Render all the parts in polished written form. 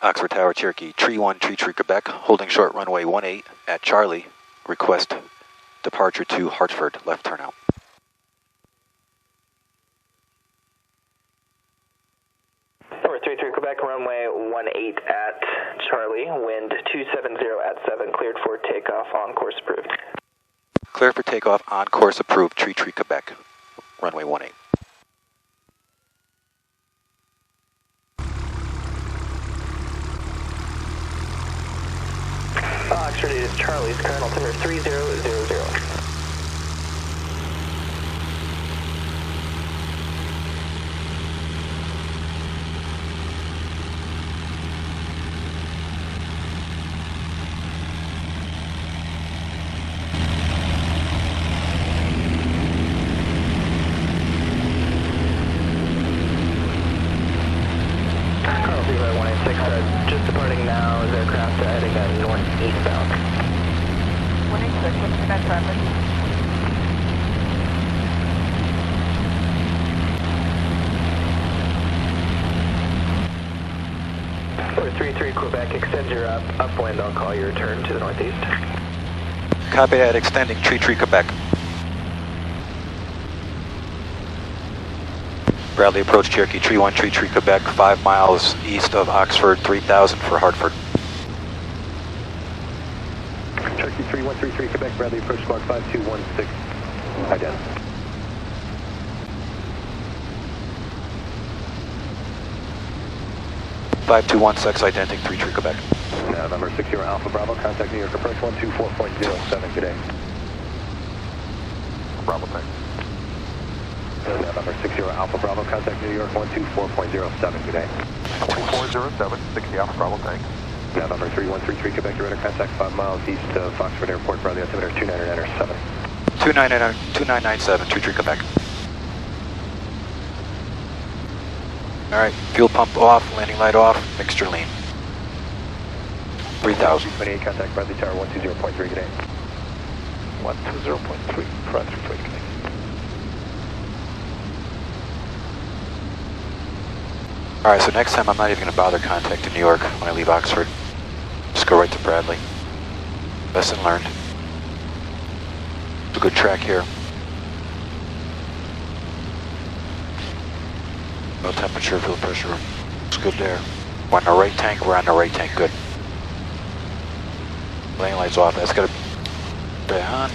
Oxford Tower, Cherokee, Tree 1, Tree Quebec, holding short runway 18 at Charlie. Request departure to Hartford, left turnout. Number 33 Quebec, runway 18 at Charlie, wind 270 at 7, cleared for takeoff, on course approved. Clear for takeoff, on course approved, Tree Quebec, runway 18. Oxford, it is Charlie's current altimeter 3000. Just departing now, is aircraft heading northeastbound. 186, what's the net traffic? Number 33 Quebec, extend your upwind, I'll call your return to the northeast. Copy that, extending Tree Quebec. Bradley approach Cherokee, Tree 1, Tree Quebec, 5 miles east of Oxford, 3000 for Hartford. Cherokee 3133 Quebec, Bradley approach squawk 5216, ident. (5216) identing 33 Quebec. November 60 Alpha Bravo, contact New York approach 124.07, good day. Bravo tank. November 60 Alpha Bravo, contact New York 124.07, good day. 2407, 60 Alpha Bravo tank. November 3133 Quebec, you're under contact 5 miles east of Oxford Airport, Bradley altimeter 2997. 2997, Tree Quebec. Alright, fuel pump off, landing light off, mixture lean. 3000. 28, contact Bradley Tower 120.3, good day. 120.3, front 3, good day. Alright, so next time I'm not even going to bother contacting New York when I leave Oxford. Just go right to Bradley. Lesson learned. It's a good track here. No temperature, fuel pressure. It's good there. We're on the right tank, we're on the right tank, good. Landing lights off, that's got to be on.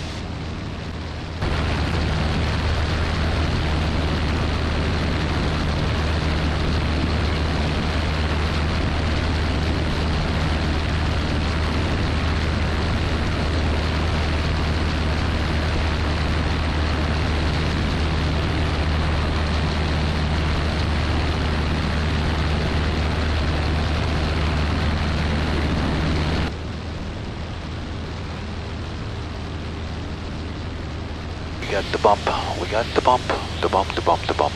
We got the bump, we got the bump, the bump, the bump, the bump.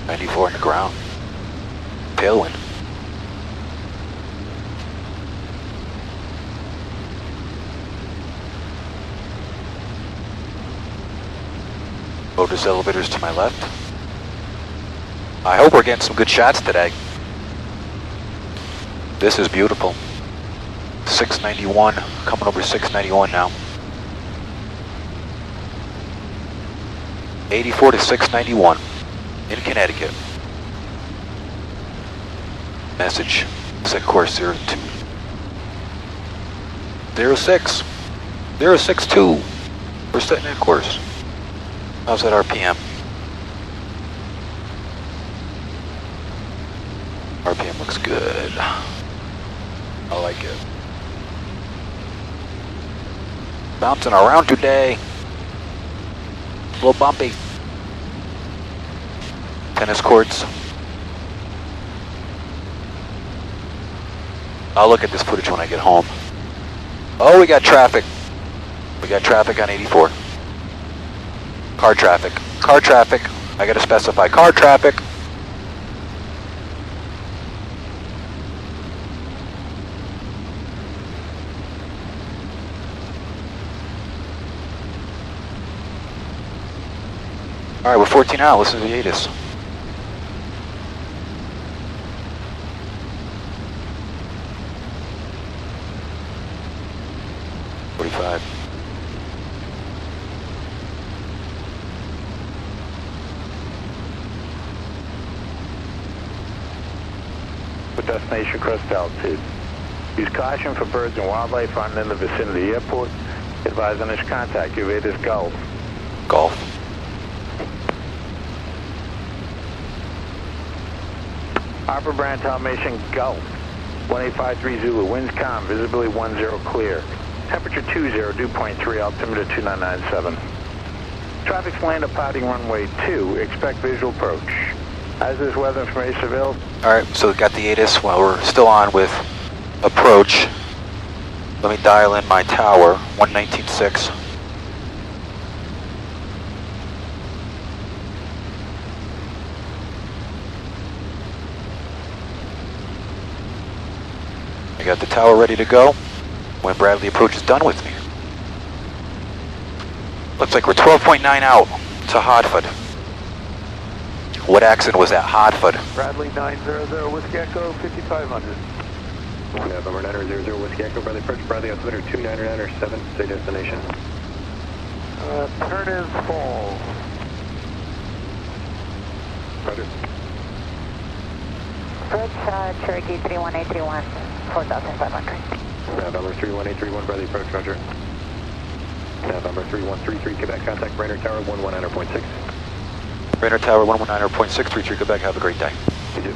.94 in the ground. Tailwind. Lotus elevators to my left. I hope we're getting some good shots today. This is beautiful. 691, coming over 691 now. 84 to 691 in Connecticut. Message, set course 02. 06. 062. We're setting that course. How's that RPM? RPM looks good. I like it. Bouncing around today. A little bumpy. Tennis courts. I'll look at this footage when I get home. Oh, we got traffic. We got traffic on 84. Car traffic. Car traffic. I gotta specify car traffic. All right, we're 14 out. Listen to the ATIS. With destination crest altitude. Use caution for birds and wildlife on in the vicinity of the airport. Advise on initial contact. Your ATIS Golf. Golf. Hartford Brand Talmation Golf. 1853 Zulu. Winds calm. Visibility 10 clear. Temperature 20. Dew point 3. Altimeter 2997. Traffic's land departing runway 2. Expect visual approach. As is weather information available. All right, so we've got the ATIS. Well, we're still on with approach. Let me dial in my tower, 119.6. I got the tower ready to go when Bradley approach is done with me. Looks like we're 12.9 out to Hartford. What accident was that? Hartford. Bradley 900 Whiskey Echo 5500. November 900 Whiskey Echo, Bradley approach, Bradley altimeter 2997, say destination. Turn is full. Roger. Approach Cherokee 31831, 4,500. November 31831, Bradley approach, roger. November 3133, Quebec, contact Rainer Tower 119.6. Rainer Tower 119.633 Quebec. Have a great day. You too.